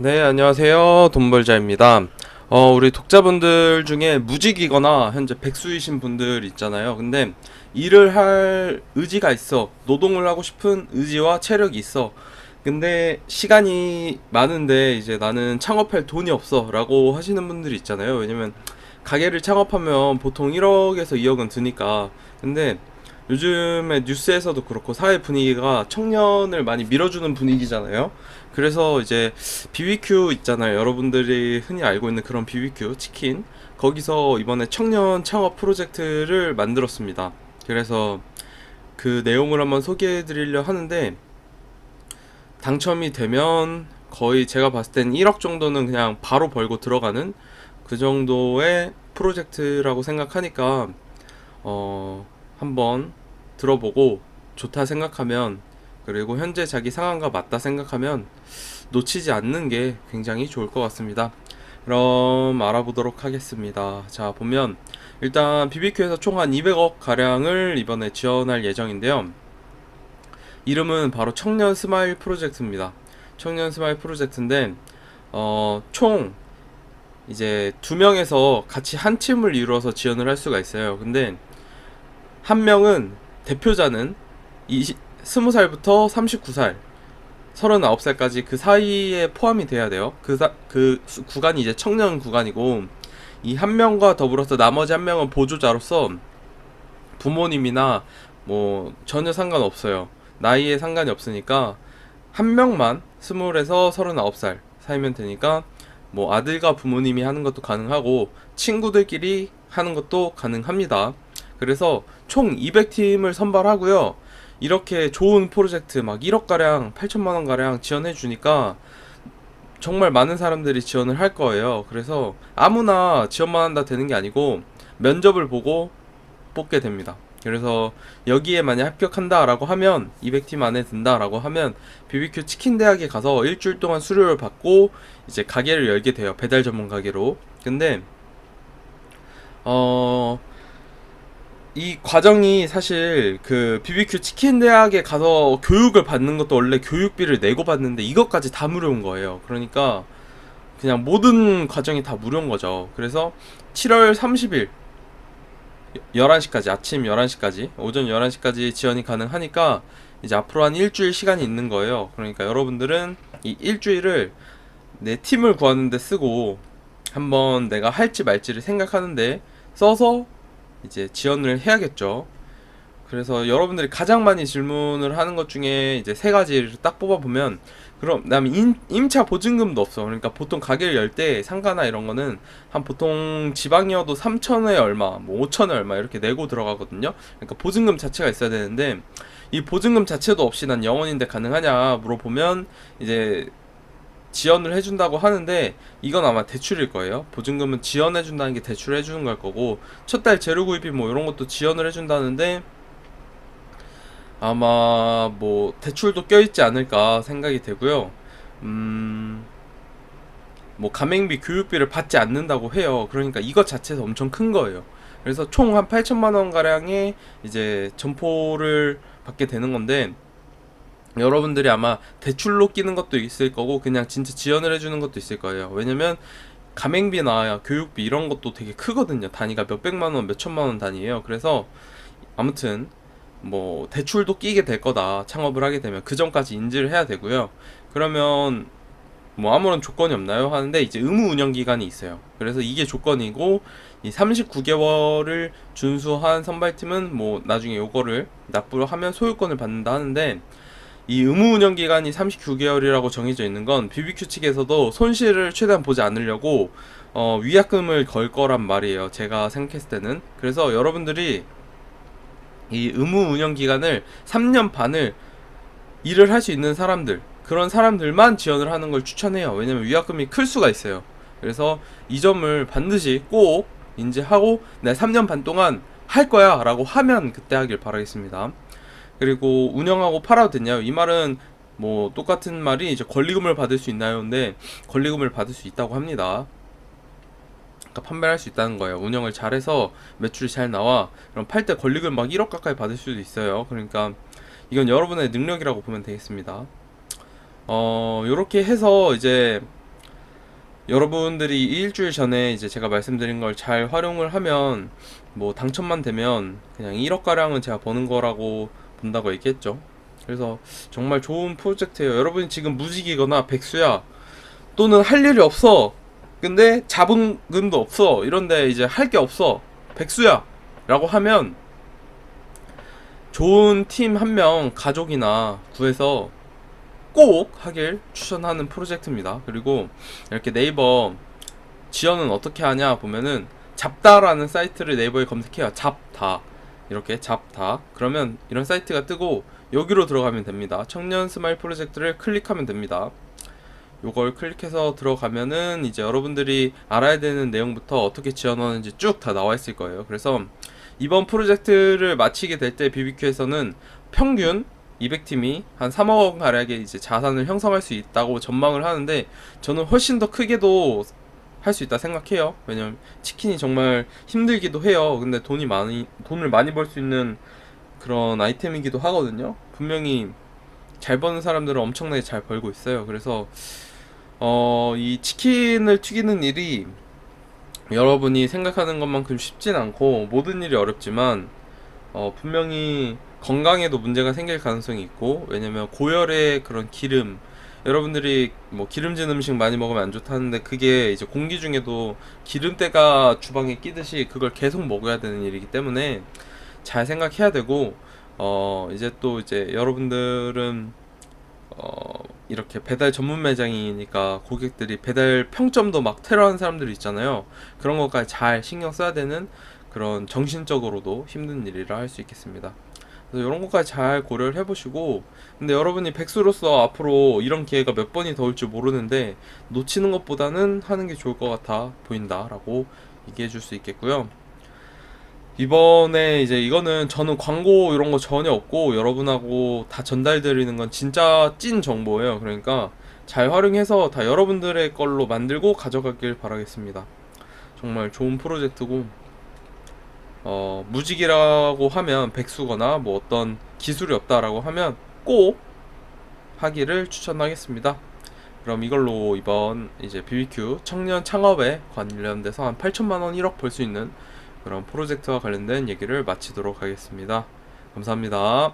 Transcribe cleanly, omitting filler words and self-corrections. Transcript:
네, 안녕하세요. 돈벌자입니다. 우리 독자분들 중에 무직이거나 현재 백수이신 분들 있잖아요. 근데 일을 할 의지가 있어. 노동을 하고 싶은 의지와 체력이 있어. 근데 시간이 많은데 이제 나는 창업할 돈이 없어. 라고 하시는 분들이 있잖아요. 왜냐면 가게를 창업하면 보통 1억에서 2억은 드니까. 근데 요즘에 뉴스에서도 그렇고 사회 분위기가 청년을 많이 밀어주는 분위기잖아요. 그래서 이제 BBQ 있잖아요. 여러분들이 흔히 알고 있는 그런 BBQ 치킨. 거기서 이번에 청년 창업 프로젝트를 만들었습니다. 그래서 그 내용을 한번 소개해 드리려 하는데, 당첨이 되면 거의 제가 봤을 땐 1억 정도는 그냥 바로 벌고 들어가는 그 정도의 프로젝트라고 생각하니까 한번 들어보고 좋다 생각하면, 그리고 현재 자기 상황과 맞다 생각하면 놓치지 않는 게 굉장히 좋을 것 같습니다. 그럼 알아보도록 하겠습니다. 자, 보면 일단 BBQ에서 총 한 200억 가량을 이번에 지원할 예정인데요. 이름은 바로 청년 스마일 프로젝트입니다. 청년 스마일 프로젝트인데 총 이제 두 명에서 같이 한 팀을 이루어서 지원을 할 수가 있어요. 근데 한 명은 대표자는 20살부터 39살, 39살까지 그 사이에 포함이 돼야 돼요. 그 구간이 이제 청년 구간이고, 이 한 명과 더불어서 나머지 한 명은 보조자로서 부모님이나 뭐 전혀 상관없어요. 나이에 상관이 없으니까 한 명만 20에서 39살 사이면 되니까 뭐 아들과 부모님이 하는 것도 가능하고 친구들끼리 하는 것도 가능합니다. 그래서 총 200팀을 선발하고요. 이렇게 좋은 프로젝트 막 1억가량 8천만원가량 지원해 주니까 정말 많은 사람들이 지원을 할 거예요. 그래서 아무나 지원만 한다 되는 게 아니고 면접을 보고 뽑게 됩니다. 그래서 여기에 만약 합격한다라고 하면, 200팀 안에 든다라고 하면 BBQ 치킨 대학에 가서 일주일 동안 수료를 받고 이제 가게를 열게 돼요. 배달 전문 가게로. 근데 어 이 과정이 사실 그 BBQ 치킨 대학에 가서 교육을 받는 것도 원래 교육비를 내고 받는데 이것까지 다 무료인 거예요. 그러니까 그냥 모든 과정이 다 무료인 거죠. 그래서 7월 30일 11시까지, 아침 11시까지, 오전 11시까지 지원이 가능하니까 이제 앞으로 한 일주일 시간이 있는 거예요. 그러니까 여러분들은 이 일주일을 내 팀을 구하는데 쓰고, 한번 내가 할지 말지를 생각하는데 써서 이제 지원을 해야겠죠. 그래서 여러분들이 가장 많이 질문을 하는 것 중에 이제 세 가지를 딱 뽑아보면, 그럼 그다음에 임차 보증금도 없어. 그러니까 보통 가게를 열 때 상가나 이런 거는 한 보통 지방이어도 3천에 얼마, 뭐 5천에 얼마 이렇게 내고 들어가거든요. 그러니까 보증금 자체가 있어야 되는데, 이 보증금 자체도 없이 난 영원인데 가능하냐 물어보면 이제 지원을 해준다고 하는데, 이건 아마 대출일 거예요. 보증금은 지원해준다는 게 대출해주는 걸 거고, 첫 달 재료 구입비 뭐 이런 것도 지원을 해준다는데 아마 뭐 대출도 껴있지 않을까 생각이 되고요. 뭐 가맹비 교육비를 받지 않는다고 해요. 그러니까 이것 자체에서 엄청 큰 거예요. 그래서 총 한 8천만 원 가량의 이제 점포를 받게 되는 건데, 여러분들이 아마 대출로 끼는 것도 있을 거고 그냥 진짜 지원을 해주는 것도 있을 거예요. 왜냐면 가맹비나 교육비 이런 것도 되게 크거든요. 단위가 몇백만 원, 몇천만 원 단위예요. 그래서 아무튼 뭐 대출도 끼게 될 거다, 창업을 하게 되면. 그 전까지 인지를 해야 되고요. 그러면 뭐 아무런 조건이 없나요? 하는데 이제 의무 운영 기간이 있어요. 그래서 이게 조건이고, 이 39개월을 준수한 선발팀은 뭐 나중에 요거를 납부를 하면 소유권을 받는다 하는데, 이 의무 운영 기간이 39개월이라고 정해져 있는 건 BBQ 측에서도 손실을 최대한 보지 않으려고 위약금을 걸 거란 말이에요. 제가 생각했을 때는. 그래서 여러분들이 이 의무 운영 기간을 3년 반을 일을 할 수 있는 사람들, 그런 사람들만 지원을 하는 걸 추천해요. 왜냐면 위약금이 클 수가 있어요. 그래서 이 점을 반드시 꼭 인지하고 내 3년 반 동안 할 거야 라고 하면 그때 하길 바라겠습니다. 그리고 운영하고 팔아도 되냐요? 이 말은 뭐 똑같은 말이 이제 권리금을 받을 수 있나요? 근데 권리금을 받을 수 있다고 합니다. 그러니까 판매할 수 있다는 거예요. 운영을 잘해서 매출이 잘 나와. 그럼 팔 때 권리금 막 1억 가까이 받을 수도 있어요. 그러니까 이건 여러분의 능력이라고 보면 되겠습니다. 요렇게 해서 이제 여러분들이 일주일 전에 이제 제가 말씀드린 걸 잘 활용을 하면 뭐 당첨만 되면 그냥 1억 가량은 제가 버는 거라고 본다고 얘기했죠. 그래서 정말 좋은 프로젝트예요. 여러분이 지금 무직이거나 백수야, 또는 할 일이 없어, 근데 자본금도 없어, 이런데 이제 할 게 없어, 백수야 라고 하면 좋은 팀 한 명 가족이나 구해서 꼭 하길 추천하는 프로젝트입니다. 그리고 이렇게 네이버 지원은 어떻게 하냐 보면은 잡다라는 사이트를 네이버에 검색해요. 잡다, 이렇게 잡다, 그러면 이런 사이트가 뜨고 여기로 들어가면 됩니다. 청년 스마일 프로젝트를 클릭하면 됩니다. 요걸 클릭해서 들어가면은 이제 여러분들이 알아야 되는 내용부터 어떻게 지원하는지 쭉 다 나와 있을 거예요. 그래서 이번 프로젝트를 마치게 될 때 BBQ에서는 평균 200팀이 한 3억 원 가량의 이제 자산을 형성할 수 있다고 전망을 하는데, 저는 훨씬 더 크게도 할 수 있다 생각해요. 왜냐면 치킨이 정말 힘들기도 해요. 근데 돈을 많이 벌 수 있는 그런 아이템이기도 하거든요. 분명히 잘 버는 사람들은 엄청나게 잘 벌고 있어요. 그래서 이 치킨을 튀기는 일이 여러분이 생각하는 것만큼 쉽진 않고 모든 일이 어렵지만 분명히 건강에도 문제가 생길 가능성이 있고, 왜냐면 고열의 그런 기름, 여러분들이 뭐 기름진 음식 많이 먹으면 안 좋다는데 그게 이제 공기 중에도 기름때가 주방에 끼듯이 그걸 계속 먹어야 되는 일이기 때문에 잘 생각해야 되고, 이제 또 이제 여러분들은 이렇게 배달 전문 매장이니까 고객들이 배달 평점도 막 테러하는 사람들이 있잖아요. 그런 것까지 잘 신경 써야 되는 그런 정신적으로도 힘든 일이라 할 수 있겠습니다. 그래서 이런 것까지 잘 고려를 해보시고, 근데 여러분이 백수로서 앞으로 이런 기회가 몇 번이 더 올지 모르는데 놓치는 것보다는 하는 게 좋을 것 같아 보인다 라고 얘기해 줄 수 있겠고요. 이번에 이제 이거는 저는 광고 이런 거 전혀 없고 여러분하고 다 전달드리는 건 진짜 찐 정보예요. 그러니까 잘 활용해서 다 여러분들의 걸로 만들고 가져가길 바라겠습니다. 정말 좋은 프로젝트고, 무직이라고 하면 백수거나 뭐 어떤 기술이 없다라고 하면 꼭 하기를 추천하겠습니다. 그럼 이걸로 이번 이제 BBQ 청년 창업에 관련돼서 한 8천만 원, 1억 벌 수 있는 그런 프로젝트와 관련된 얘기를 마치도록 하겠습니다. 감사합니다.